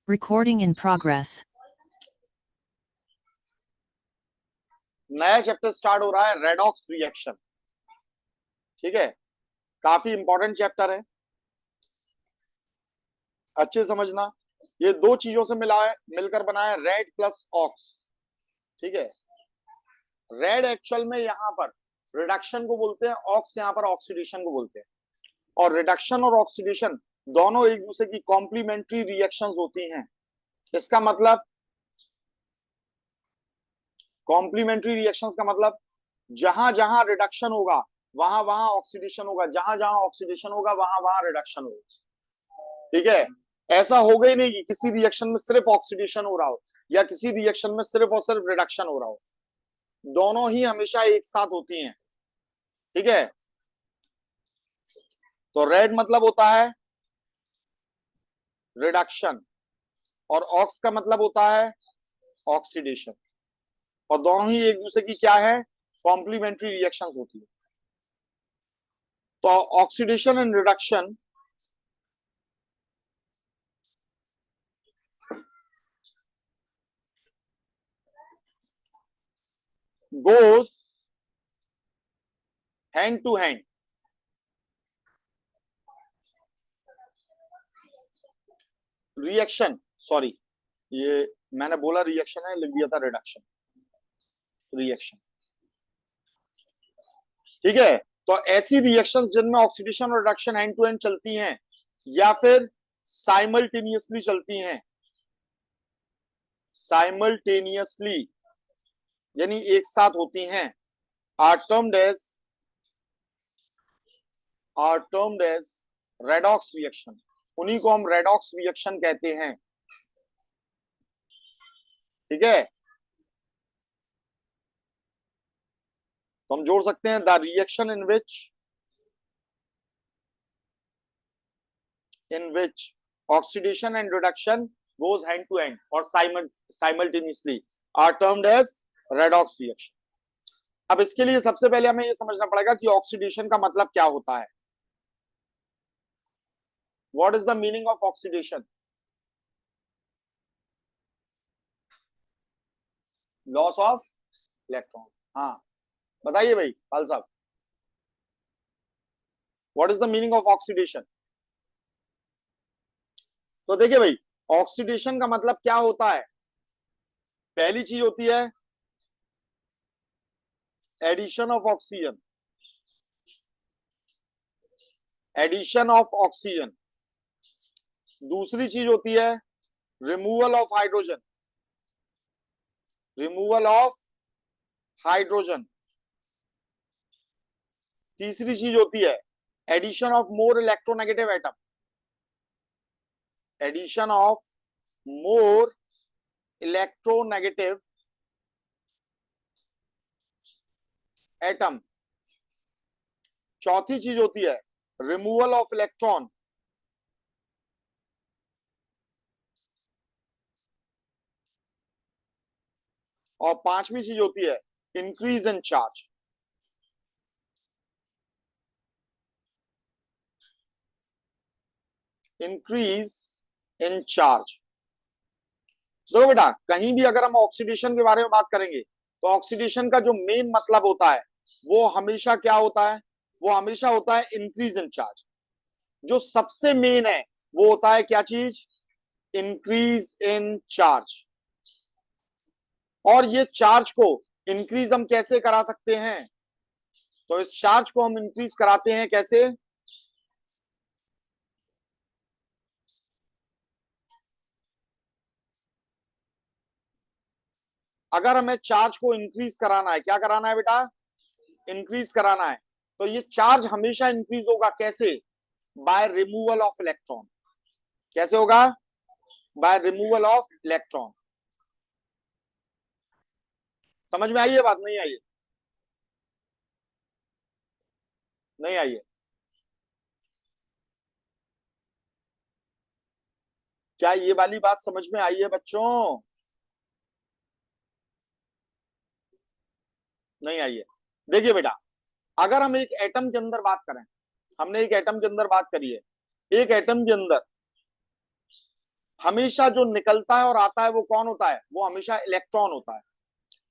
Recording in progress. नया chapter start हो रहा है, रेडॉक्स रिएक्शन। ठीक है, काफी इंपॉर्टेंट चैप्टर है, अच्छे समझना। ये दो चीजों से मिला है, मिलकर बना है रेड प्लस ऑक्स। ठीक है, रेड एक्चुअल में यहाँ पर रिडक्शन को बोलते हैं, ऑक्स यहाँ पर ऑक्सीडेशन को बोलते हैं। और रिडक्शन और ऑक्सीडेशन दोनों एक दूसरे की कॉम्प्लीमेंट्री रिएक्शंस होती हैं। इसका मतलब कॉम्प्लीमेंट्री रिएक्शंस का मतलब जहां जहां रिडक्शन होगा वहां वहां ऑक्सीडेशन होगा, जहां जहां ऑक्सीडेशन होगा वहां वहां रिडक्शन होगा। ठीक है, ऐसा होगा ही नहीं कि किसी रिएक्शन में सिर्फ ऑक्सीडेशन हो रहा हो या किसी रिएक्शन में सिर्फ और सिर्फ रिडक्शन हो रहा हो, दोनों ही हमेशा एक साथ होती हैं। ठीक है, तो रेड मतलब होता है रिडक्शन और ऑक्स का मतलब होता है ऑक्सीडेशन, और दोनों ही एक दूसरे की क्या है, कॉम्प्लीमेंट्री रिएक्शंस होती है। तो oxidation and reduction goes hand to hand। Reaction, sorry ये मैंने बोला रिएक्शन है, लिख दिया था रिडक्शन, रिएक्शन। ठीक है, तो ऐसी रिएक्शन जिनमें ऑक्सीडेशन और रिडक्शन हैंड टू हैंड चलती हैं या फिर साइमल्टेनियसली चलती हैं, साइमल्टेनियसली यानी एक साथ होती हैं, are termed as redox reaction. उन्हीं को हम रेडॉक्स रिएक्शन कहते हैं। ठीक है, तो हम जोड़ सकते हैं the reaction in which oxidation and reduction goes hand to hand और simultaneously are termed as redox reaction. अब इसके लिए सबसे पहले हमें यह समझना पड़ेगा कि ऑक्सीडेशन का मतलब क्या होता है। What is the meaning of oxidation? Loss of electron. हाँ बताइए भाई पाल साहब, what is the meaning of oxidation? तो देखिए भाई, ऑक्सीडेशन का मतलब क्या होता है? पहली चीज होती है addition of oxygen, addition of oxygen. दूसरी चीज होती है removal of hydrogen, removal of hydrogen. तीसरी चीज होती है addition of more electronegative atom, addition of more electronegative atom. चौथी चीज होती है रिमूवल ऑफ इलेक्ट्रॉन, और पांचवी चीज होती है increase in charge. Increase in charge. तो बेटा कहीं भी अगर हम ऑक्सीडेशन के बारे में बात करेंगे तो ऑक्सीडेशन का जो मेन मतलब होता है वो हमेशा क्या होता है? वो हमेशा होता है इंक्रीज इन चार्ज। जो सबसे मेन है वो होता है क्या चीज? Increase in charge. और ये चार्ज को इंक्रीज हम कैसे करा सकते हैं? तो इस चार्ज को हम इंक्रीज कराते हैं कैसे? अगर हमें चार्ज को इंक्रीज कराना है, क्या कराना है बेटा? इंक्रीज कराना है, तो ये चार्ज हमेशा इंक्रीज होगा कैसे? By removal of electron. कैसे होगा? By removal of electron. समझ में आई है बात? नहीं आई है? नहीं आई है? क्या ये वाली बात समझ में आई है बच्चों? नहीं आई है? देखिए बेटा, अगर हम एक एटम के अंदर बात करें, हमने एक एटम के अंदर बात करी है, एक एटम के अंदर हमेशा जो निकलता है और आता है वो कौन होता है? वो हमेशा इलेक्ट्रॉन होता है।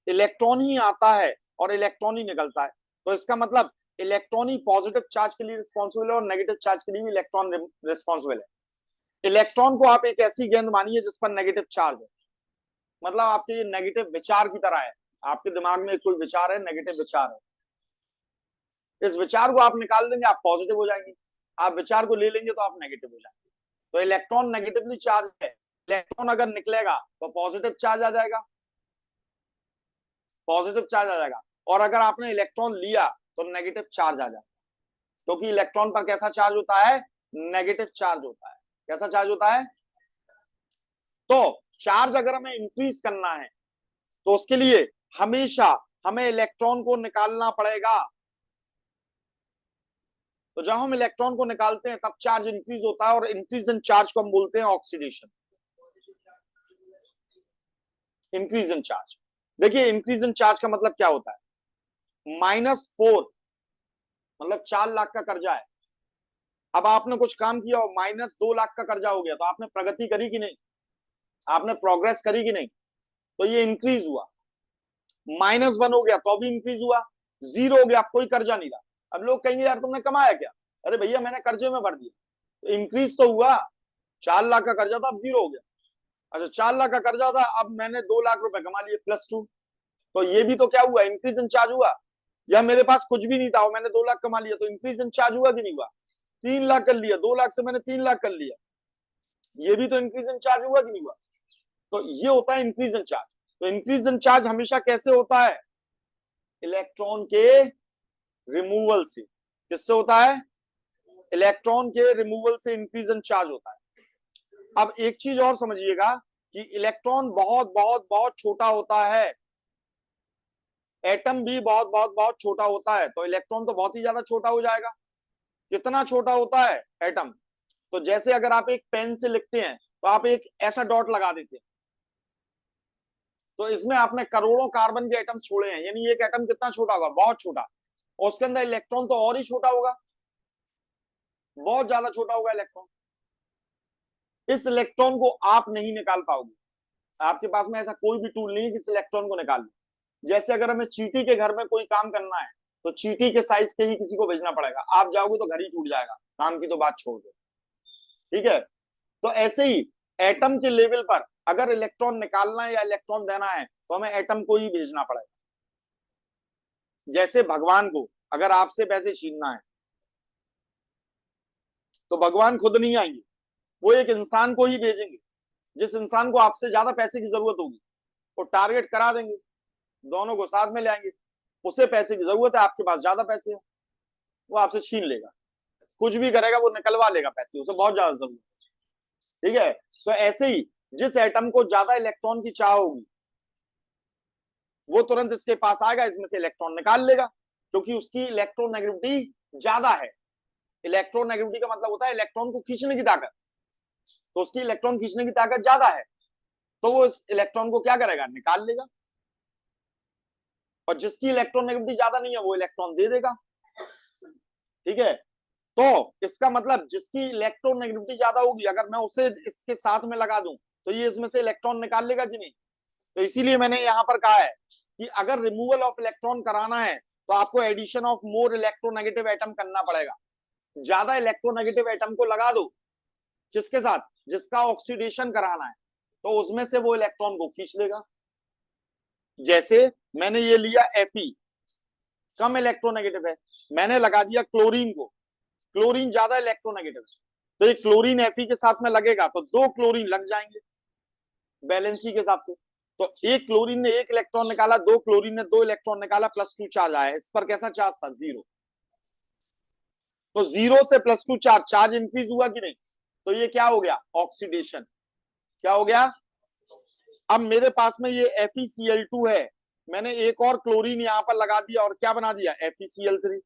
इलेक्ट्रॉन ही आता है और इलेक्ट्रॉन ही निकलता है। तो इसका मतलब इलेक्ट्रॉन ही पॉजिटिव चार्ज के लिए रिस्पॉन्सिबल है और नेगेटिव चार्ज के लिए भी इलेक्ट्रॉन रिस्पॉन्सिबल है। इलेक्ट्रॉन को आप एक ऐसी गेंद मानिए जिस पर नेगेटिव चार्ज है, मतलब आपके ये नेगेटिव विचार की तरह है। आपके दिमाग में कोई विचार है, नेगेटिव विचार है, इस विचार को आप निकाल देंगे, आप पॉजिटिव हो जाएंगे। आप विचार को ले लेंगे तो आप नेगेटिव हो जाएंगे। तो इलेक्ट्रॉन नेगेटिवली चार्ज है, इलेक्ट्रॉन अगर निकलेगा तो पॉजिटिव चार्ज आ जाएगा, पॉजिटिव चार्ज आ जाएगा। और अगर आपने इलेक्ट्रॉन लिया तो नेगेटिव चार्ज आ जाएगा, क्योंकि इलेक्ट्रॉन पर कैसा चार्ज होता है? नेगेटिव चार्ज होता है। कैसा चार्ज होता है? तो चार्ज अगर हमें इंक्रीज करना है तो उसके लिए हमेशा हमें इलेक्ट्रॉन को निकालना पड़ेगा। तो जब हम इलेक्ट्रॉन को निकालते हैं तब चार्ज इंक्रीज होता है, और इंक्रीज इन चार्ज को हम बोलते हैं ऑक्सीडेशन। इंक्रीज इन चार्ज, देखिए इंक्रीज इन चार्ज का मतलब क्या होता है? -4 मतलब 4 लाख का कर्जा है। अब आपने कुछ काम किया और -2 लाख का कर्जा हो गया, तो आपने प्रगति करी कि नहीं? आपने प्रोग्रेस करी कि नहीं? तो ये इंक्रीज हुआ। -1 हो गया तो भी इंक्रीज हुआ। 0 हो गया, कोई कर्जा नहीं रहा। अब लोग कहेंगे यार तुमने कमाया क्या? अरे भैया मैंने कर्जे में भर दिया। तो इंक्रीज तो हुआ, 4 लाख का कर्जा था अब 0 हो गया। अच्छा 4 लाख का कर्जा था, अब मैंने 2 लाख रुपए कमा लिए +2। तो ये भी तो क्या हुआ? इंक्रीज इन चार्ज हुआ। या मेरे पास कुछ भी नहीं था और मैंने 2 लाख कमा लिया, तो इंक्रीज इन चार्ज हुआ कि नहीं हुआ? 3 लाख कर लिया, 2 लाख से मैंने 3 लाख कर लिया, ये भी तो इंक्रीज इन चार्ज हुआ कि नहीं हुआ? तो ये होता है इंक्रीज इन चार्ज। तो इंक्रीज इन चार्ज हमेशा कैसे होता है? इलेक्ट्रॉन के रिमूवल से। किससे होता है? इलेक्ट्रॉन के रिमूवल से इंक्रीज इन चार्ज होता है। अब एक चीज और समझिएगा कि इलेक्ट्रॉन बहुत बहुत बहुत छोटा होता है, एटम भी बहुत बहुत बहुत छोटा होता है। तो इलेक्ट्रॉन तो बहुत ही ज्यादा छोटा हो जाएगा। कितना छोटा होता है एटम? तो जैसे अगर आप एक पेन से लिखते हैं तो आप एक ऐसा डॉट लगा देते हैं, तो इसमें आपने करोड़ों कार्बन के एटम छोड़े हैं, यानी एक एटम कितना छोटा होगा? बहुत छोटा। और उसके अंदर इलेक्ट्रॉन तो और ही छोटा होगा, बहुत ज्यादा छोटा होगा इलेक्ट्रॉन। इस इलेक्ट्रॉन को आप नहीं निकाल पाओगे, आपके पास में ऐसा कोई भी टूल नहीं है कि इस इलेक्ट्रॉन को निकाल ले। जैसे अगर हमें चींटी के घर में कोई काम करना है तो चींटी के साइज के ही किसी को भेजना पड़ेगा, आप जाओगे तो घर ही टूट जाएगा, काम की तो बात छोड़ दो। ठीक है? तो ऐसे ही एटम के लेवल पर अगर इलेक्ट्रॉन निकालना है या इलेक्ट्रॉन देना है तो हमें एटम को ही भेजना पड़ेगा। जैसे भगवान को अगर आपसे पैसे छीनना है तो भगवान खुद नहीं आएंगे, वो एक इंसान को ही भेजेंगे, जिस इंसान को आपसे ज्यादा पैसे की जरूरत होगी वो टारगेट करा देंगे, दोनों को साथ में ले आएंगे। उसे पैसे की जरूरत है, आपके पास ज्यादा पैसे है, वो आपसे छीन लेगा, कुछ भी करेगा, वो निकलवा लेगा पैसे, उसे बहुत ज्यादा जरूरत है। ठीक है? तो ऐसे ही जिस एटम को ज्यादा इलेक्ट्रॉन की चाह होगी वो तुरंत इसके पास आएगा, इसमें से इलेक्ट्रॉन निकाल लेगा, क्योंकि उसकी इलेक्ट्रोनेगेटिविटी ज्यादा है। इलेक्ट्रोनेगेटिविटी का मतलब होता है इलेक्ट्रॉन को खींचने की ताकत, तो उसकी इलेक्ट्रॉन खींचने की ताकत ज्यादा है, तो वो इस इलेक्ट्रॉन को क्या करेगा? निकाल लेगा। और जिसकी इलेक्ट्रोनेगेटिविटी ज्यादा नहीं है वो इलेक्ट्रॉन दे देगा। ठीक है? तो इसका मतलब जिसकी इलेक्ट्रोनेगेटिविटी ज्यादा होगी अगर मैं उसे इसके साथ में लगा दूं तो ये इसमें से इलेक्ट्रॉन निकाल लेगा कि नहीं? तो इसीलिए मैंने यहां पर कहा है कि अगर रिमूवल ऑफ इलेक्ट्रॉन कराना है तो आपको addition of more electronegative atom करना पड़ेगा। ज्यादा इलेक्ट्रोनेगेटिव एटम को लगा दो, किसके साथ? जिसका ऑक्सीडेशन कराना है, तो उसमें से वो इलेक्ट्रॉन को खींच लेगा। जैसे मैंने ये लिया Fe, कम इलेक्ट्रोनेगेटिव है, मैंने लगा दिया क्लोरीन को, क्लोरीन ज्यादा इलेक्ट्रोनेगेटिव है, तो ये क्लोरीन Fe के साथ में लगेगा तो 2 क्लोरीन लग जाएंगे बैलेंसी के हिसाब से। तो एक क्लोरीन ने 1 इलेक्ट्रॉन निकाला, 2 क्लोरीन ने 2 इलेक्ट्रॉन निकाला, +2 चार्ज आया। इस पर कैसा चार्ज था? 0। तो 0 से +2 चार्ज, चार्ज इंक्रीज हुआ कि नहीं? तो ये क्या हो गया? ऑक्सीडेशन। क्या हो गया? अब मेरे पास में ये FeCl2 है, मैंने एक और क्लोरीन यहां पर लगा दिया और क्या बना दिया? FeCl3,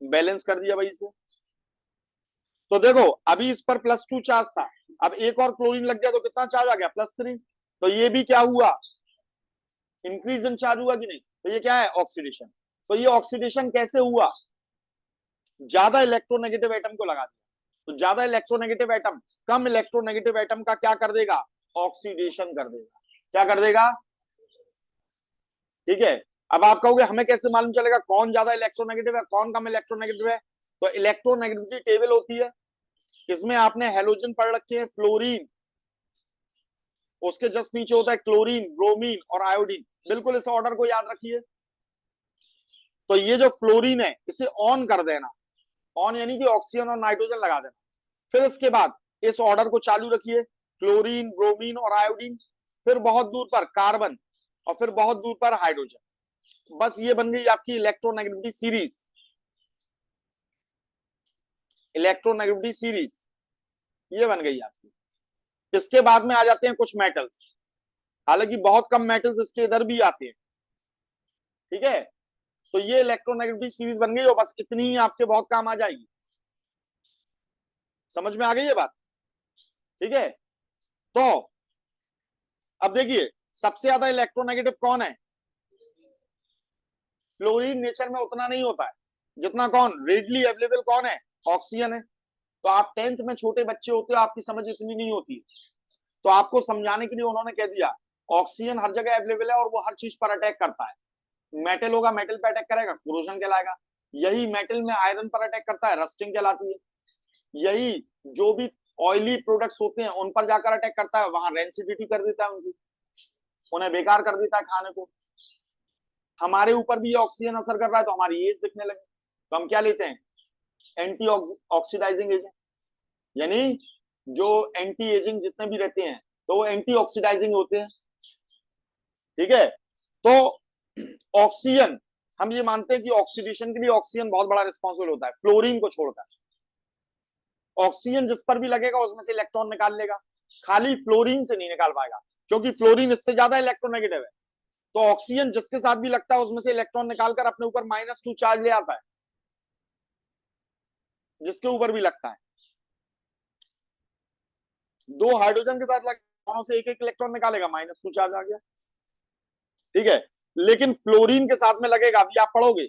बैलेंस कर दिया भाई इसे। तो देखो अभी इस पर +2 चार्ज था, अब एक और क्लोरीन लग गया तो कितना चार्ज आ गया? +3। तो ये भी क्या हुआ? इंक्रीज इन चार्ज हुआ कि नहीं? तो ये क्या है? ऑक्सीडेशन। तो ये ऑक्सीडेशन कैसे हुआ? ज्यादा इलेक्ट्रोनेगेटिव एटम को लगा दिया। तो ज्यादा इलेक्ट्रोनेगेटिव एटम कम इलेक्ट्रोनेगेटिव एटम का क्या कर देगा, ऑक्सीडेशन कर देगा। क्या कर देगा, ठीक है। अब आप कहोगे हमें कैसे मालूम चलेगा कौन ज्यादा इलेक्ट्रोनेगेटिव है कौन कम इलेक्ट्रोनेगेटिव है। तो इलेक्ट्रोनेगेटिविटी टेबल होती है, इसमें आपने हेलोजन पढ़ रखे हैं, फ्लोरीन, उसके जस्ट नीचे होता है क्लोरीन, ब्रोमीन और आयोडीन। बिल्कुल इस ऑर्डर को याद रखिए। तो ये जो फ्लोरीन है इसे ऑन कर देना, ऑन यानी कि ऑक्सीजन और नाइट्रोजन लगा देना। फिर इसके बाद इस ऑर्डर को चालू रखिए, क्लोरीन, ब्रोमीन और आयोडीन, फिर बहुत दूर पर कार्बन और फिर बहुत दूर पर हाइड्रोजन। बस ये बन गई आपकी इलेक्ट्रोनेगेटिविटी सीरीज, इलेक्ट्रोनेगेटिविटी सीरीज ये बन गई आपकी। इसके बाद में आ जाते हैं कुछ मेटल्स, हालांकि बहुत कम मेटल्स इसके इधर भी आते हैं, ठीक है। तो ये इलेक्ट्रोनेगेटिविटी सीरीज बन गई और बस इतनी ही आपके बहुत काम आ जाएगी। समझ में आ गई ये बात, ठीक है। तो अब देखिए सबसे ज्यादा इलेक्ट्रोनेगेटिव कौन है, फ्लोरीन नेचर में उतना नहीं होता है जितना कौन रेडली अवेलेबल कौन है, ऑक्सीजन है। तो आप 10th में छोटे बच्चे होते हो, आपकी समझ इतनी नहीं होती, तो आपको समझाने के लिए उन्होंने कह दिया ऑक्सीजन हर जगह अवेलेबल है और वो हर चीज पर अटैक करता है। मेटल होगा मेटल पर अटैक करेगा, कोरोजन कहलाएगा। यही मेटल में आयरन पर अटैक करता है, रस्टिंग कहलाती है। यही जो भी ऑयली प्रोडक्ट्स होते हैं उन पर जाकर अटैक करता है, वहां रेंसिडिटी कर देता है उनकी, उन्हें बेकार कर देता है खाने को। हमारे ऊपर भी ये ऑक्सीजन असर कर रहा है तो हमारी एज दिखने लगे, तो हम क्या लेते हैं, एंटी ऑक्सीडाइजिंग एजेंट, यानी जो एंटी एजिंग जितने भी रहते हैं तो वो एंटी ऑक्सीडाइजिंग होते हैं, ठीक है। तो ऑक्सीजन हम ये मानते हैं कि ऑक्सीडेशन के लिए ऑक्सीजन बहुत बड़ा रिस्पॉन्सिबल होता है, फ्लोरीन को छोड़कर। ऑक्सीजन जिस पर भी लगेगा उसमें से इलेक्ट्रॉन निकाल लेगा, खाली फ्लोरीन से नहीं निकाल पाएगा, क्योंकि फ्लोरीन इससे ज्यादा इलेक्ट्रोनेगेटिव है। तो ऑक्सीजन जिसके साथ भी लगता है उसमें से इलेक्ट्रॉन निकालकर अपने ऊपर -2 चार्ज ले आता है, जिसके ऊपर भी लगता है। दो हाइड्रोजन के साथ लगे दोनों से एक एक इलेक्ट्रॉन निकालेगा, -2 चार्ज आ गया, ठीक है। लेकिन फ्लोरीन के साथ में लगेगा, अभी आप पढ़ोगे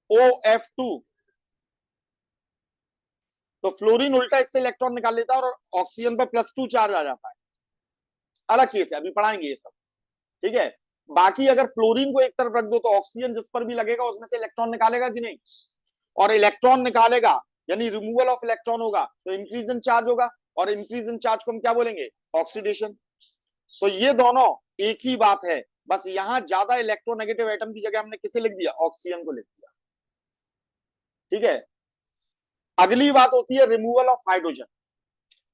OF2, तो फ्लोरीन उल्टा इससे इलेक्ट्रॉन निकाल लेता है और ऑक्सीजन पर +2 चार्ज आ जाता है। अलग केस है, अभी पढ़ाएंगे ये सब, ठीक है। बाकी अगर फ्लोरीन को एक तरफ रख दो तो ऑक्सीजन जिस पर भी लगेगा उसमें से इलेक्ट्रॉन निकालेगा कि नहीं, और इलेक्ट्रॉन निकालेगा यानी रिमूवल ऑफ इलेक्ट्रॉन होगा तो इंक्रीज इन चार्ज होगा, और इंक्रीज इन चार्ज को हम क्या बोलेंगे, ऑक्सीडेशन। तो ये दोनों एक ही बात है, बस यहां ज्यादा इलेक्ट्रोनेगेटिव एटम की जगह हमने किसे लिख दिया, ऑक्सीजन को लिख दिया, ठीक है। अगली बात होती है रिमूवल ऑफ हाइड्रोजन।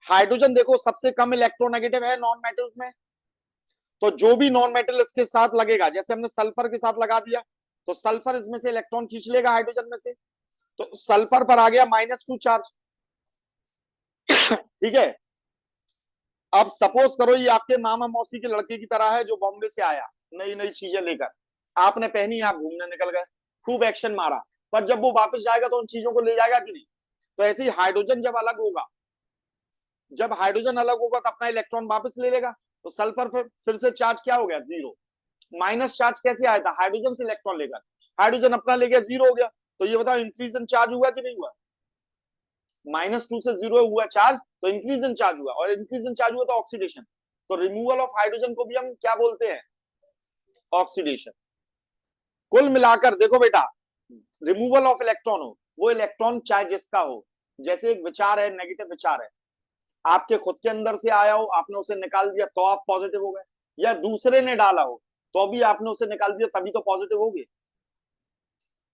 हाइड्रोजन देखो सबसे कम इलेक्ट्रोनेगेटिव है नॉन मेटल्स में, तो जो भी नॉन मेटल इसके साथ लगेगा, जैसे हमने सल्फर के साथ लगा दिया तो सल्फर इसमें से इलेक्ट्रॉन खींच लेगा हाइड्रोजन में से, तो सल्फर पर आ गया -2 चार्ज, ठीक है। अब सपोज करो ये आपके मामा मौसी के लड़के की तरह है जो बॉम्बे से आया नई नई चीजें लेकर, आपने पहनी, आप घूमने निकल गए, खूब एक्शन मारा, पर जब वो वापस जाएगा तो उन चीजों को ले जाएगा कि नहीं। तो ऐसे ही हाइड्रोजन जब अलग होगा, जब हाइड्रोजन अलग होगा तो अपना इलेक्ट्रॉन वापस ले लेगा, तो सल्फर फिर से चार्ज क्या हो गया, 0। माइनस चार्ज कैसे आया था, हाइड्रोजन से इलेक्ट्रॉन लेकर, हाइड्रोजन अपना ले गया, 0 हो गया। तो ये बताओ इंक्रीज इन चार्ज हुआ कि नहीं हुआ, -2 से 0 हुआ चार्ज तो इंक्रीज इन चार्ज हुआ, और इंक्रीज इन चार्ज हुआ तो ऑक्सीडेशन। तो रिमूवल ऑफ हाइड्रोजन को भी हम क्या बोलते हैं, ऑक्सीडेशन। कुल मिलाकर देखो बेटा, रिमूवल ऑफ इलेक्ट्रॉन हो, वो इलेक्ट्रॉन चाहे जिसका हो, जैसे एक विचार है, नेगेटिव विचार है, आपके खुद के अंदर से आया हो, आपने उसे निकाल दिया तो आप पॉजिटिव हो गए, या दूसरे ने डाला हो तो भी आपने उसे निकाल दिया तभी तो पॉजिटिव हो गए।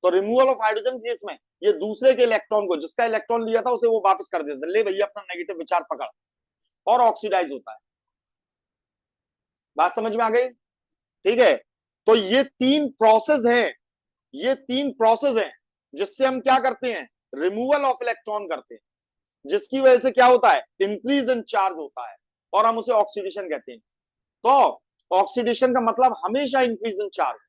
तो रिमूवल ऑफ हाइड्रोजन केस में ये दूसरे के इलेक्ट्रॉन को, जिसका इलेक्ट्रॉन लिया था उसे वो वापस कर देता है, ले भैया अपना नेगेटिव विचार पकड़, और ऑक्सीडाइज होता है। बात समझ में आ गई, ठीक है। तो ये 3 प्रोसेस हैं, ये 3 प्रोसेस हैं जिससे हम क्या करते हैं, रिमूवल ऑफ इलेक्ट्रॉन करते हैं, जिसकी वजह से क्या होता है, इंक्रीज इन चार्ज होता है, और हम उसे ऑक्सीडेशन कहते हैं। तो ऑक्सीडेशन का मतलब हमेशा इंक्रीज इन चार्ज,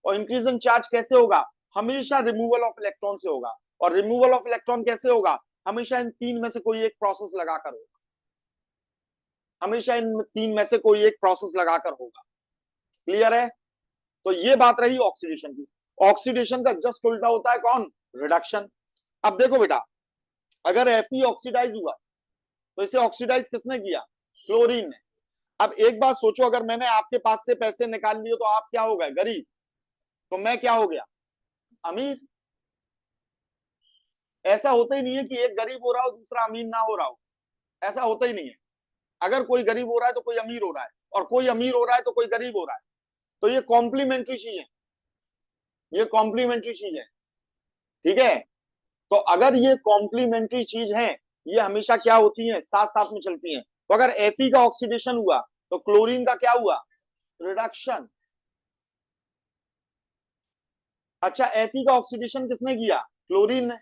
और इंक्रीज इन चार्ज कैसे होगा, हमेशा रिमूवल ऑफ इलेक्ट्रॉन से होगा, और रिमूवल ऑफ इलेक्ट्रॉन कैसे होगा, हमेशा इन 3 में से कोई एक प्रोसेस लगाकर होगा, हमेशा इन 3 में से कोई एक प्रोसेस लगाकर होगा। क्लियर है। तो ये बात रही ऑक्सीडेशन की। ऑक्सीडेशन का जस्ट उल्टा होता है कौन, रिडक्शन। अब देखो बेटा, अगर Fe ऑक्सीडाइज हुआ तो इसे ऑक्सीडाइज किसने किया? क्लोरीन ने। अब एक बात सोचो, अगर मैंने आपके पास से पैसे निकाल लिए तो आप क्या हो गए? गरीब। तो मैं क्या हो गया? अमीर। ऐसा होता ही नहीं है कि एक गरीब हो रहा हो दूसरा अमीर ना हो रहा हो, ऐसा होता ही नहीं है। अगर कोई गरीब हो रहा है तो कोई अमीर हो रहा है, और कोई अमीर हो रहा है तो कोई गरीब हो रहा है। तो ये कॉम्प्लीमेंट्री चीज है, ये कॉम्प्लीमेंट्री चीज है। ठीक है, तो अगर ये कॉम्प्लीमेंट्री चीज है, ये हमेशा क्या होती है? साथ साथ में चलती हैं। तो अगर Fe का ऑक्सीडेशन हुआ तो क्लोरीन का क्या हुआ? रिडक्शन। अच्छा, Fe का ऑक्सीडेशन किसने किया? क्लोरीन ने।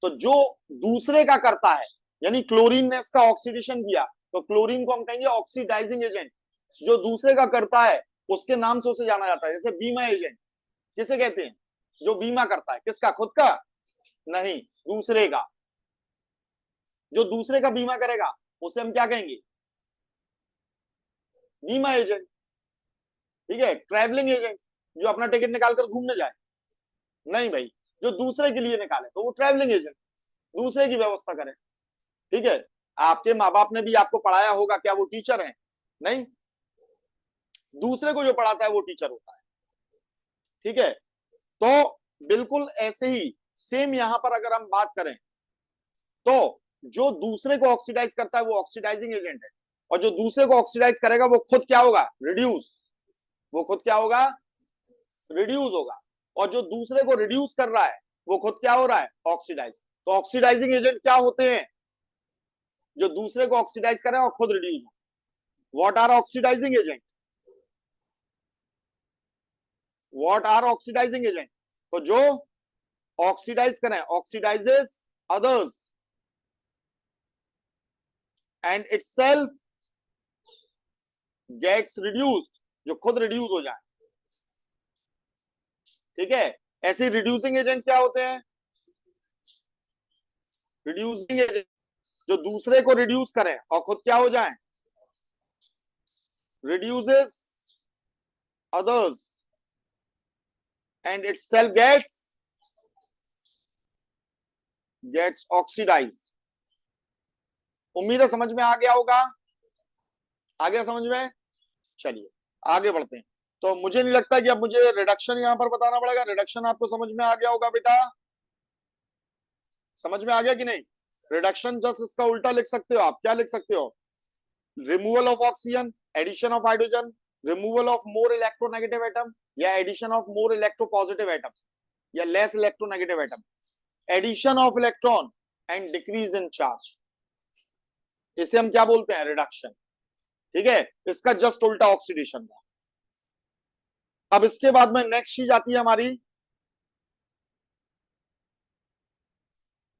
तो जो दूसरे का करता है, यानी क्लोरीन ने इसका ऑक्सीडेशन किया, तो क्लोरीन को हम कहेंगे ऑक्सीडाइजिंग एजेंट। जो दूसरे का करता है उसके नाम से उसे जाना जाता है, जैसे बीमा एजेंट किसे कहते हैं? जो बीमा करता है, किसका? खुद का नहीं, दूसरे का। जो दूसरे का बीमा करेगा उसे हम क्या कहेंगे? बीमा एजेंट। ठीक है, ट्रैवलिंग एजेंट, जो अपना टिकट निकाल कर घूमने जाए। नहीं भाई, जो दूसरे के लिए निकाले तो वो ट्रैवलिंग एजेंट, दूसरे की व्यवस्था करे। ठीक है, आपके माँ बाप ने भी आपको पढ़ाया होगा, क्या वो टीचर है? नहीं, दूसरे को जो पढ़ाता है वो टीचर होता है। ठीक है, तो बिल्कुल ऐसे ही सेम यहां पर अगर हम बात करें, तो जो दूसरे को ऑक्सीडाइज करता है वो ऑक्सीडाइजिंग एजेंट है, और जो दूसरे को ऑक्सीडाइज करेगा वो खुद क्या होगा? रिड्यूस। वो खुद क्या होगा? रिड्यूस होगा। और जो दूसरे को रिड्यूस कर रहा है वो खुद क्या हो रहा है? ऑक्सीडाइज। तो ऑक्सीडाइजिंग एजेंट क्या होते हैं? जो दूसरे को ऑक्सीडाइज करें और खुद रिड्यूस हो। What are oxidizing agent? What are oxidizing agent? तो जो ऑक्सीडाइज करें, oxidizes others and itself gets reduced, जो खुद रिड्यूस हो जाए। ठीक है, ऐसे रिड्यूसिंग एजेंट क्या होते हैं? रिड्यूसिंग एजेंट जो दूसरे को रिड्यूस करें और खुद क्या हो जाए? Reduces others and itself gets oxidized. उम्मीद है समझ में आ गया होगा। आ गया समझ में? चलिए आगे बढ़ते हैं। तो मुझे नहीं लगता कि अब मुझे रिडक्शन यहां पर बताना पड़ेगा। रिडक्शन आपको समझ में आ गया होगा बेटा, समझ में आ गया कि नहीं? रिडक्शन जस्ट इसका उल्टा लिख सकते हो आप। क्या लिख सकते हो? Removal of oxygen, addition of hydrogen, removal of more electronegative atom, या addition of more electropositive atom, या less electronegative atom. Addition of electron and decrease in charge, इसे हम क्या बोलते हैं? रिडक्शन। ठीक है, इसका जस्ट उल्टा ऑक्सीडेशन का। अब इसके बाद में नेक्स्ट चीज आती है हमारी,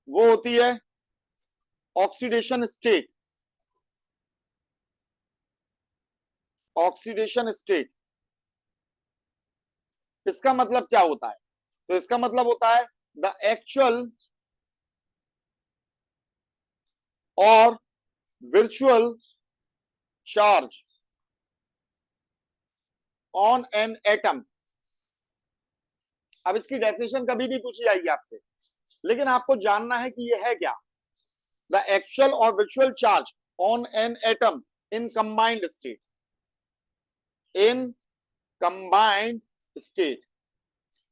वो होती है ऑक्सीडेशन स्टेट। ऑक्सीडेशन स्टेट, इसका मतलब क्या होता है? तो इसका मतलब होता है द एक्चुअल और virtual charge on an atom। अब इसकी डेफिनेशन कभी भी पूछी जाएगी आपसे, लेकिन आपको जानना है कि ये है क्या। द एक्चुअल और virtual charge on an atom in combined state। in combined state,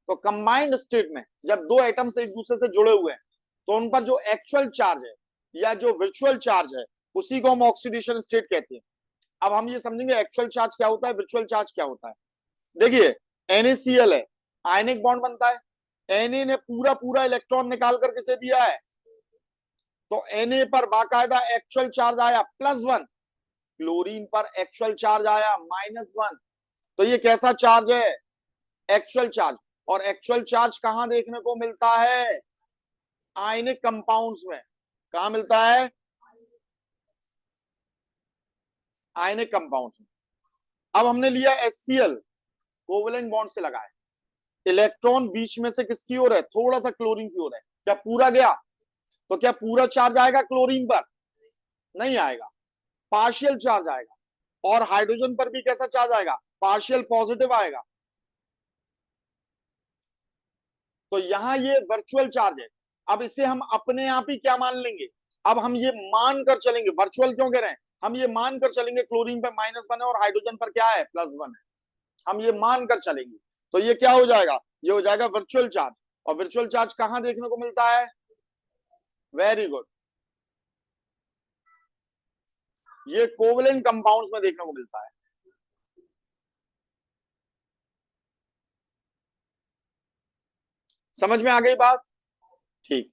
तो कंबाइंड स्टेट में जब दो एटम्स एक दूसरे से जुड़े हुए हैं तो उन पर जो एक्चुअल चार्ज है या जो वर्चुअल चार्ज है उसी को हम ऑक्सीडेशन स्टेट कहते हैं। अब हम ये समझेंगे एक्चुअल चार्ज क्या होता है, वर्चुअल चार्ज क्या होता है। देखिए, NaCl है, आयनिक बॉन्ड बनता है। Na ने पूरा पूरा इलेक्ट्रॉन निकाल कर किसे दिया है? तो Na पर बाकायदा एक्चुअल चार्ज आया +1, क्लोरीन पर एक्चुअल चार्ज आया -1। तो ये कैसा चार्ज है? Actual charge. और एक्चुअल चार्ज कहां देखने को मिलता है? आयनिक कंपाउंड्स में। कहां मिलता है? आयनिक कंपाउंड्स में। अब हमने लिया HCl, कोवेलेंट बॉन्ड से लगाए, इलेक्ट्रॉन बीच में से किसकी ओर है? थोड़ा सा क्लोरीन की ओर है। क्या पूरा गया? तो क्या पूरा चार्ज आएगा क्लोरीन पर? नहीं आएगा, पार्शियल चार्ज आएगा। और हाइड्रोजन पर भी कैसा चार्ज आएगा? पार्शियल पॉजिटिव आएगा। तो यहां ये वर्चुअल चार्ज है। अब इसे हम अपने आप ही क्या मान लेंगे, अब हम ये मान कर चलेंगे, वर्चुअल क्यों कह रहे हैं, हम ये मान कर चलेंगे क्लोरीन पे -1 है और हाइड्रोजन पर क्या है +1 है, हम ये मान कर चलेंगे। तो ये क्या हो जाएगा, ये हो जाएगा वर्चुअल चार्ज। और वर्चुअल चार्ज कहां देखने को मिलता है, वेरी गुड, ये कोवलेंट कंपाउंड्स में देखने को मिलता है। समझ में आ गई बात, ठीक।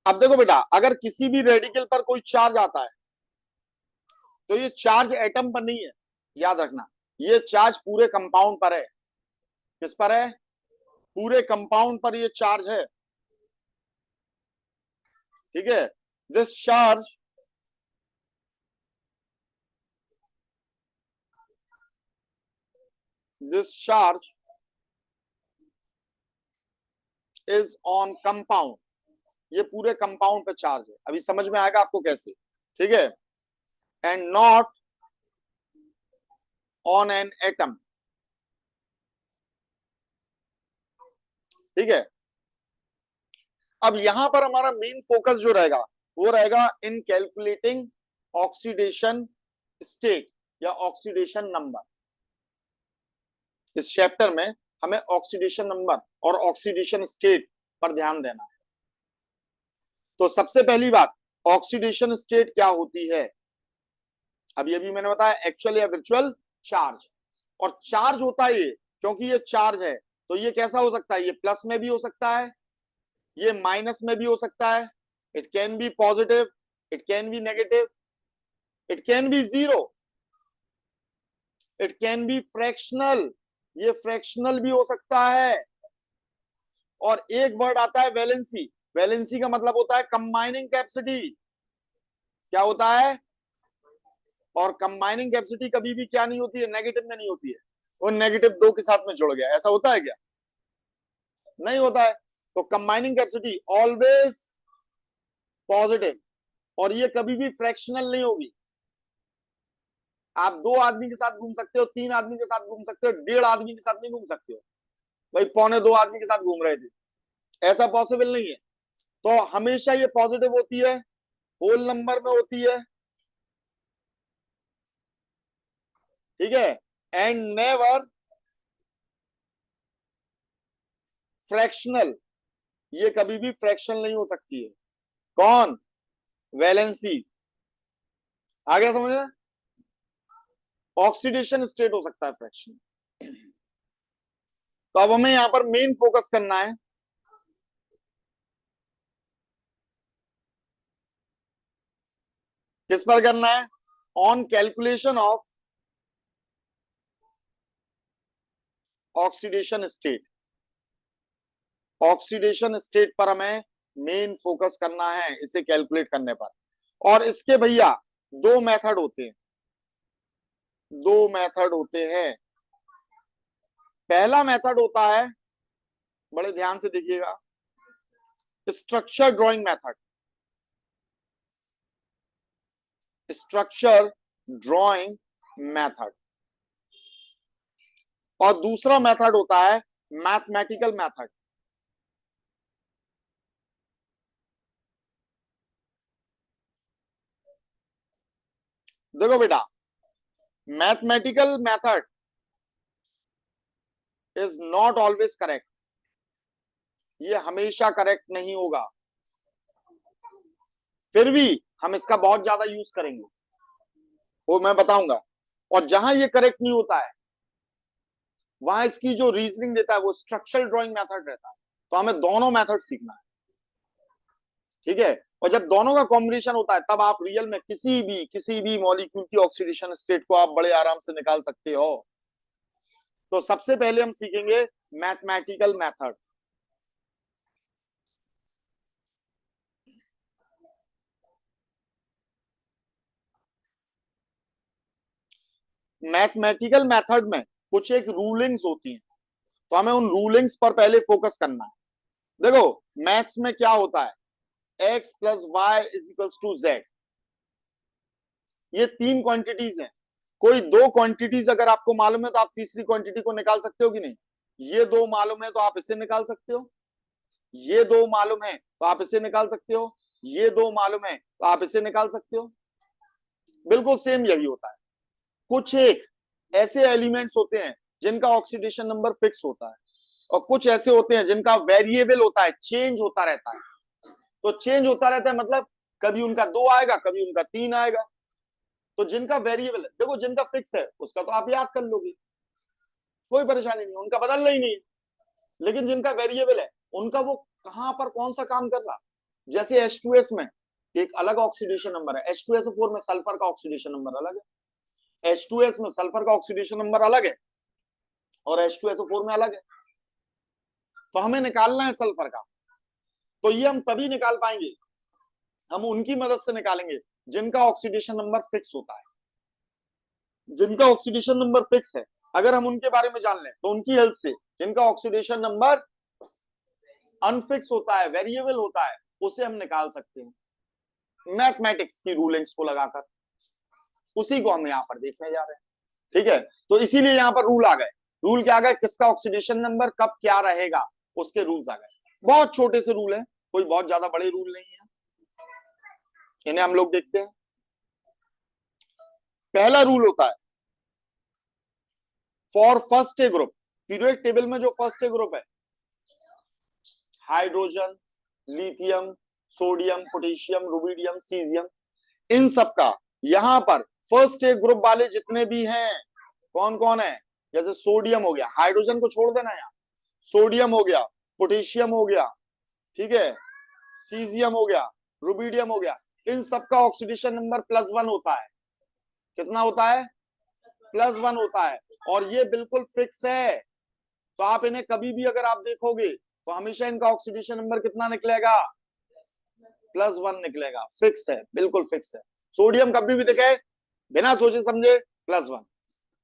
अब देखो बेटा, अगर किसी भी रेडिकल पर कोई चार्ज आता है तो ये चार्ज एटम पर नहीं है, याद रखना, ये चार्ज पूरे कंपाउंड पर है। किस पर है, पूरे कंपाउंड पर ये चार्ज है, ठीक है। This charge this charge is on compound, ये पूरे कंपाउंड पे चार्ज है। अभी समझ में आएगा आपको कैसे, ठीक है। And not on an atom, ठीक है। अब यहां पर हमारा मेन फोकस जो रहेगा वो रहेगा इन कैलकुलेटिंग ऑक्सीडेशन स्टेट या ऑक्सीडेशन नंबर। इस चैप्टर में हमें ऑक्सीडेशन नंबर और ऑक्सीडेशन स्टेट पर ध्यान देना है। तो सबसे पहली बात, ऑक्सीडेशन स्टेट क्या होती है, अभी मैंने बताया एक्चुअल या वर्चुअल चार्ज। और चार्ज होता है ये, क्योंकि ये चार्ज है तो ये कैसा हो सकता है, ये प्लस में भी हो सकता है, ये माइनस में भी हो सकता है, it can be positive, it can be negative, it can be zero, it can be fractional, ये फ्रैक्शनल भी हो सकता है। और एक वर्ड आता है वैलेंसी, वैलेंसी का मतलब होता है कंबाइनिंग कैपेसिटी, क्या होता है, और कंबाइनिंग कैपेसिटी कभी भी क्या नहीं होती है, नेगेटिव में नहीं होती है, वो नेगेटिव दो के साथ में जुड़ गया, ऐसा होता है क्या, नहीं होता है। तो कंबाइनिंग कैपेसिटी ऑलवेज पॉजिटिव, और ये कभी भी फ्रैक्शनल नहीं होगी। आप 2 आदमी के साथ घूम सकते हो, 3 आदमी के साथ घूम सकते हो, 1.5 आदमी के साथ नहीं घूम सकते हो, भाई 1.25 आदमी के साथ घूम रहे थे, ऐसा पॉसिबल नहीं है। तो हमेशा ये पॉजिटिव होती है, होल नंबर में होती है, ठीक है। एंड नेवर फ्रैक्शनल, ये कभी भी फ्रैक्शनल नहीं हो सकती है, कौन, वैलेंसी, आ गया समझ में। ऑक्सीडेशन स्टेट हो सकता है फ्रैक्शन। तो अब हमें यहां पर मेन फोकस करना है, किस पर करना है, on calculation of oxidation state. Oxidation state पर हमें मेन फोकस करना है, इसे कैलकुलेट करने पर। और इसके भैया दो मेथड होते हैं, दो मेथड होते हैं। पहला मेथड होता है, बड़े ध्यान से देखिएगा, structure drawing method, structure drawing method. और दूसरा मेथड होता है मैथमेटिकल मेथड। देखो बेटा, mathematical method is not always correct, ये हमेशा करेक्ट नहीं होगा, फिर भी हम इसका बहुत ज्यादा यूज करेंगे, वो मैं बताऊंगा। और जहां ये करेक्ट नहीं होता है वहां इसकी जो रीजनिंग देता है वो स्ट्रक्चरल ड्राइंग मेथड रहता है। तो हमें दोनों मेथड सीखना है, ठीक है। और जब दोनों का कॉम्बिनेशन होता है तब आप रियल में किसी भी मॉलिक्यूल की ऑक्सीडेशन स्टेट को आप बड़े आराम से निकाल सकते हो। तो सबसे पहले हम सीखेंगे मैथमेटिकल मेथड। मैथमेटिकल मेथड में कुछ एक रूलिंग्स होती हैं, तो हमें उन रूलिंग्स पर पहले फोकस करना है। देखो, मैथ्स में क्या होता है, x plus y is equals to z, ये तीन क्वांटिटीज हैं। कोई दो क्वांटिटीज अगर आपको मालूम है तो आप तीसरी क्वांटिटी को निकाल सकते हो कि नहीं? ये दो मालूम है तो आप इसे निकाल सकते हो, ये दो मालूम है तो आप इसे निकाल सकते हो, ये दो मालूम है तो आप इसे निकाल सकते हो। बिल्कुल सेम यही होता है। कुछ एक ऐसे एलिमेंट्स होते हैं जिनका ऑक्सीडेशन नंबर फिक्स होता है, और कुछ ऐसे होते हैं जिनका वेरिएबल होता है, चेंज होता रहता है। तो चेंज होता रहता है मतलब कभी उनका 2 आएगा, कभी उनका 3 आएगा। तो जिनका वेरिएबल है, देखो जिनका फिक्स है उसका तो आप याद कर लोगे, कोई परेशानी नहीं, उनका बदलना ही नहीं है। लेकिन जिनका वेरिएबल है उनका वो कहां पर कौन सा काम कर रहा। जैसे H2S में एक अलग ऑक्सीडेशन नंबर है, H2SO4 में सल्फर का ऑक्सीडेशन नंबर अलग है, H2S में सल्फर का ऑक्सीडेशन नंबर अलग है और H2SO4 में अलग है। तो हमें निकालना है सल्फर का, तो ये हम तभी निकाल पाएंगे, हम उनकी मदद से निकालेंगे जिनका ऑक्सीडेशन नंबर फिक्स होता है। जिनका ऑक्सीडेशन नंबर फिक्स है, अगर हम उनके बारे में जान लें तो उनकी हेल्प से जिनका ऑक्सीडेशन नंबर अनफिक्स होता है, वेरिएबल होता है, उसे हम निकाल सकते हैं मैथमेटिक्स की रूलिंग्स को लगाकर। उसी को हम यहाँ पर देखने जा रहे हैं, ठीक है। तो इसीलिए यहाँ पर रूल आ गए। रूल क्या आ गए? किसका ऑक्सीडेशन नंबर कब क्या रहेगा, उसके रूल्स आ गए। बहुत छोटे से रूल हैं, कोई बहुत ज्यादा बड़े रूल नहीं है, इन्हें हम लोग देखते हैं। पहला रूल होता है for first A group, periodic table में जो फर्स्ट ए ग्रुप है, hydrogen, lithium, sodium, potassium, rubidium, caesium, इन सब का यहां पर फर्स्ट ए ग्रुप वाले जितने भी हैं, कौन कौन है? जैसे सोडियम हो गया, हाइड्रोजन को छोड़ देना यहाँ, सोडियम हो गया, पोटेशियम हो गया, ठीक है, सीजियम हो गया, रुबिडियम हो गया, इन सबका ऑक्सीडेशन नंबर +1 होता है। कितना होता है? +1 होता है, और ये बिल्कुल फिक्स है। तो आप इन्हें कभी भी अगर आप देखोगे तो हमेशा इनका ऑक्सीडेशन नंबर कितना निकलेगा? +1 निकलेगा, फिक्स है, बिल्कुल फिक्स है। सोडियम कभी भी दिखे बिना सोचे समझे +1,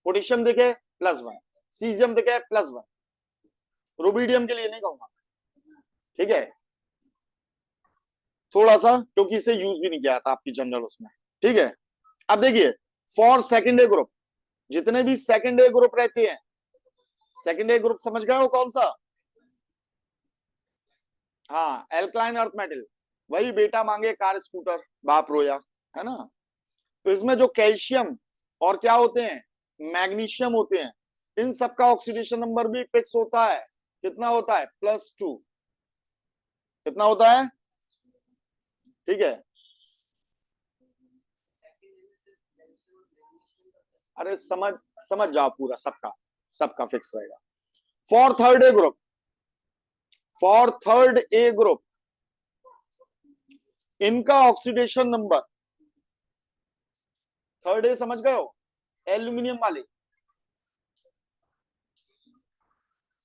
पोटेशियम दिखे +1, सीजियम दिखे +1, रुबिडियम के लिए नहीं कहूंगा, ठीक है, थोड़ा सा, क्योंकि इसे यूज भी नहीं किया था आपकी जनरल उसमें, ठीक है। अब देखिए फॉर सेकेंड ए ग्रुप, जितने भी सेकेंड ए ग्रुप रहते हैं, सेकेंड ए ग्रुप समझ गए हो कौन सा? हाँ, एल्कलाइन अर्थ मेटल, वही बेटा मांगे कार स्कूटर बाप रोया, है ना। तो इसमें जो कैल्शियम और क्या होते हैं, मैग्नीशियम होते हैं, इन सब का ऑक्सीडेशन नंबर भी फिक्स होता है। कितना होता है? +2। कितना होता है? ठीक है, अरे समझ समझ जाओ पूरा, सबका सबका फिक्स रहेगा। For third A group, for third A group इनका ऑक्सीडेशन नंबर, थर्ड ए समझ गए हो, एल्यूमिनियम वाले,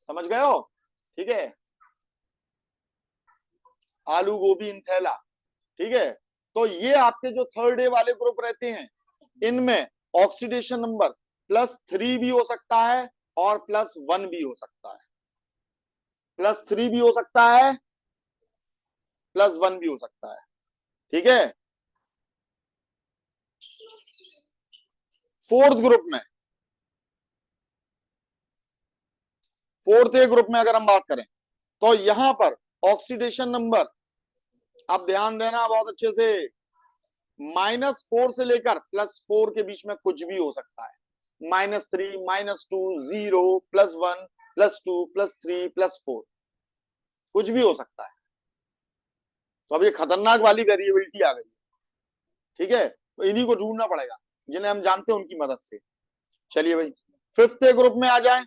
समझ गए हो, ठीक है, आलू गोभी इंथैला, ठीक है। तो ये आपके जो थर्ड ए वाले ग्रुप रहते हैं, इनमें ऑक्सीडेशन नंबर +3 भी हो सकता है और +1 भी हो सकता है, +3 भी हो सकता है, +1 भी हो सकता है, ठीक है। फोर्थ ग्रुप में, फोर्थ ए ग्रुप में अगर हम बात करें तो यहां पर ऑक्सीडेशन नंबर, आप ध्यान देना बहुत अच्छे से, -4 से लेकर +4 के बीच में कुछ भी हो सकता है, -3, -2, 0, +1, +2, +3, +4, कुछ भी हो सकता है। तो अब ये खतरनाक वाली वेरिएबिलिटी आ गई, ठीक है। तो इन्हीं को ढूंढना पड़ेगा जिन्हें हम जानते हैं, उनकी मदद से। चलिए भाई फिफ्थ ए ग्रुप में आ जाए।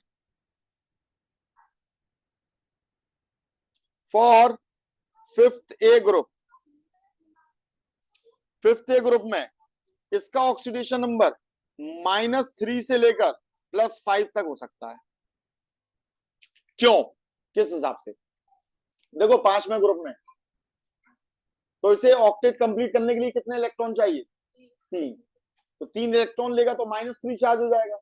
For fifth A group, fifth A group में इसका ऑक्सीडेशन नंबर -3 से लेकर +5 तक हो सकता है। क्यों? किस हिसाब से? देखो 5वें ग्रुप में, तो इसे ऑक्टेट कंप्लीट करने के लिए कितने इलेक्ट्रॉन चाहिए? 3। तो 3 इलेक्ट्रॉन लेगा तो -3 चार्ज हो जाएगा,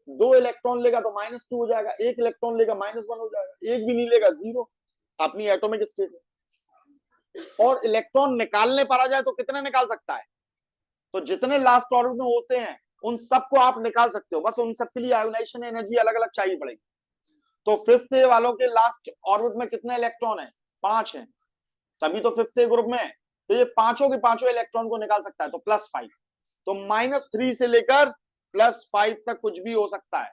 2 इलेक्ट्रॉन लेगा तो -2 हो जाएगा, 1 इलेक्ट्रॉन लेगा -1 हो जाएगा, 1 भी नहीं लेगा 0, अपनी एटॉमिक स्टेट में। और इलेक्ट्रॉन निकालने पर आ जाए तो कितने निकाल सकता है? तो जितने लास्ट ऑर्बिट में होते हैं उन सबको आप निकाल सकते हो, बस उन सबके लिए आयोनाइजेशन एनर्जी अलग अलग चाहिए पड़ेगी। तो फिफ्थ ए वालों के लास्ट ऑर्बिट में कितने इलेक्ट्रॉन है? 5 है, तभी तो फिफ्थ ए ग्रुप में है। तो ये पांचों के पांचों इलेक्ट्रॉन को निकाल सकता है, तो +5। तो -3 से लेकर +5 तक कुछ भी हो सकता है।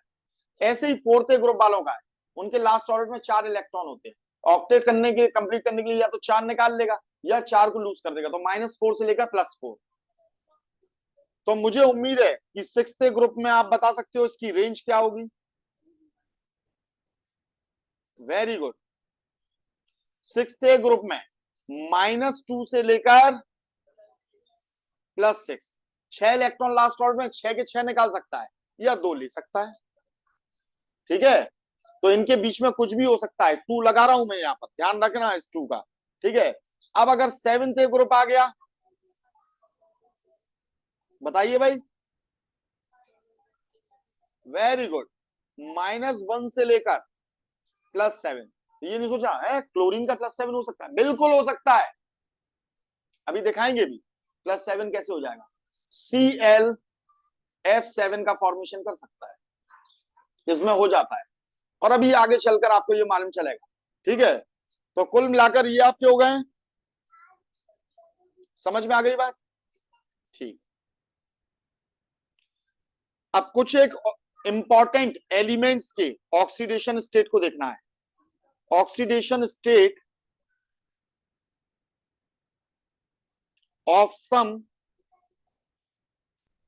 ऐसे ही फोर्थ ए ग्रुप वालों का है, उनके लास्ट ऑर्बिट में 4 इलेक्ट्रॉन होते हैं। ऑक्टेट करने के कंप्लीट करने के लिए या तो 4 निकाल लेगा या 4 को लूज कर देगा, तो -4 से लेकर +4। तो मुझे उम्मीद है कि सिक्स्थ ए ग्रुप में आप बता सकते हो इसकी रेंज क्या होगी। Very good. सिक्स्थ ए ग्रुप में -2 से लेकर +6, 6 इलेक्ट्रॉन लास्ट ऑर्बिट में, 6 के 6 निकाल सकता है या 2 ले सकता है। ठीक है, तो इनके बीच में कुछ भी हो सकता है। 2 लगा रहा हूं मैं यहां पर, ध्यान रखना इस 2 का। ठीक है, अब अगर सेवेंथ ए ग्रुप आ गया, बताइए भाई। वेरी गुड, -1 से लेकर +7। ये नहीं सोचा है क्लोरीन का +7 हो सकता है? बिल्कुल हो सकता है, अभी दिखाएंगे भी +7 कैसे हो जाएगा। ClF7 का फॉर्मेशन कर सकता है, इसमें हो जाता है, और अभी आगे चलकर आपको ये मालूम चलेगा। ठीक है, तो कुल मिलाकर ये आपके हो गए, समझ में आ गई बात? ठीक। अब कुछ एक इंपॉर्टेंट एलिमेंट्स के ऑक्सीडेशन स्टेट को देखना है। Oxidation state of some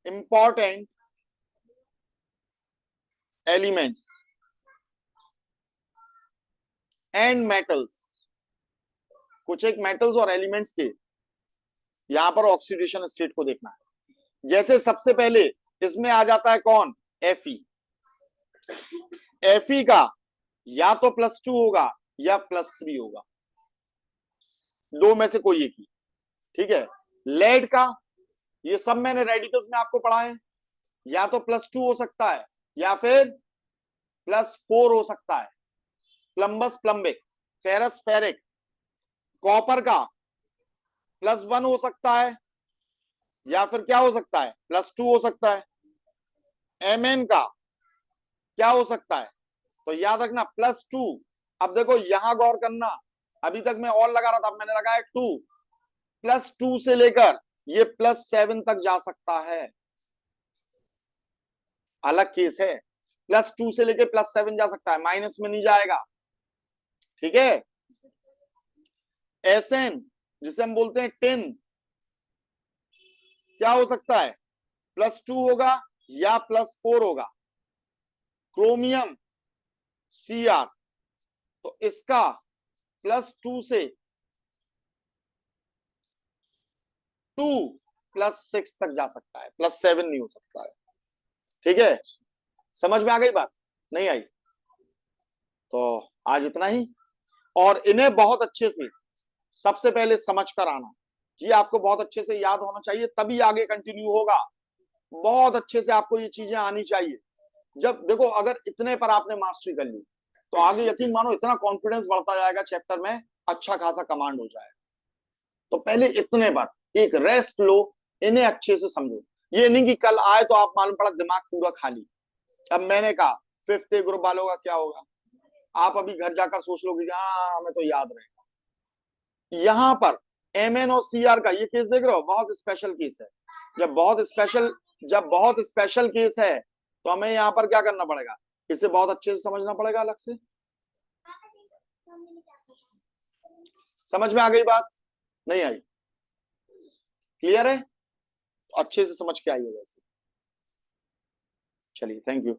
important elements and metals. कुछ एक मेटल्स और एलिमेंट्स के यहां पर ऑक्सीडेशन स्टेट को देखना है। जैसे सबसे पहले इसमें आ जाता है कौन? Fe। Fe का या तो +2 होगा या +3 होगा, दो में से कोई एक ही। ठीक है, लेड का, ये सब मैंने रेडिकल्स में आपको पढ़ा है, या तो +2 हो सकता है या फिर +4 हो सकता है। प्लम्बस प्लम्बिक, फेरस फेरिक। कॉपर का +1 हो सकता है या फिर क्या हो सकता है? +2 हो सकता है। Mn का क्या हो सकता है? तो याद रखना +2। अब देखो यहां गौर करना, अभी तक मैं और लगा रहा था, मैंने लगाया 2, +2 से लेकर ये +7 तक जा सकता है, अलग केस है। +2 से लेकर +7 जा सकता है, माइनस में नहीं जाएगा। ठीक है, Sn जिसे हम बोलते हैं टिन, क्या हो सकता है? +2 होगा या +4 होगा। क्रोमियम Cr, तो इसका +2 से 2 +6 तक जा सकता है, +7 नहीं हो सकता है। ठीक है, समझ में आ गई बात? नहीं आई? तो आज इतना ही, और इन्हें बहुत अच्छे से सबसे पहले समझ कर आना, ये आपको बहुत अच्छे से याद होना चाहिए, तभी आगे कंटिन्यू होगा। बहुत अच्छे से आपको ये चीजें आनी चाहिए। जब देखो अगर इतने पर आपने मास्टरी कर ली, तो आगे यकीन मानो इतना कॉन्फिडेंस बढ़ता जाएगा चैप्टर में, अच्छा खासा कमांड हो जाएगा। तो पहले इतने पर एक रेस्ट लो, इन्हें अच्छे से समझो। ये नहीं कि कल आए तो आप मालूम पड़ा दिमाग पूरा खाली। अब मैंने कहा फिफ्थ ए ग्रुप वालों का क्या होगा, आप अभी घर जाकर सोच लोगे कि हाँ हमें तो याद रहेगा। यहाँ पर Mn और Cr का ये केस देख रहे हो, बहुत स्पेशल केस है। जब बहुत स्पेशल केस है तो हमें यहाँ पर क्या करना पड़ेगा, इसे बहुत अच्छे से समझना पड़ेगा अलग से। समझ में आ गई बात? नहीं आई? क्लियर है? अच्छे से समझ के आइए वैसे। चलिए, थैंक यू।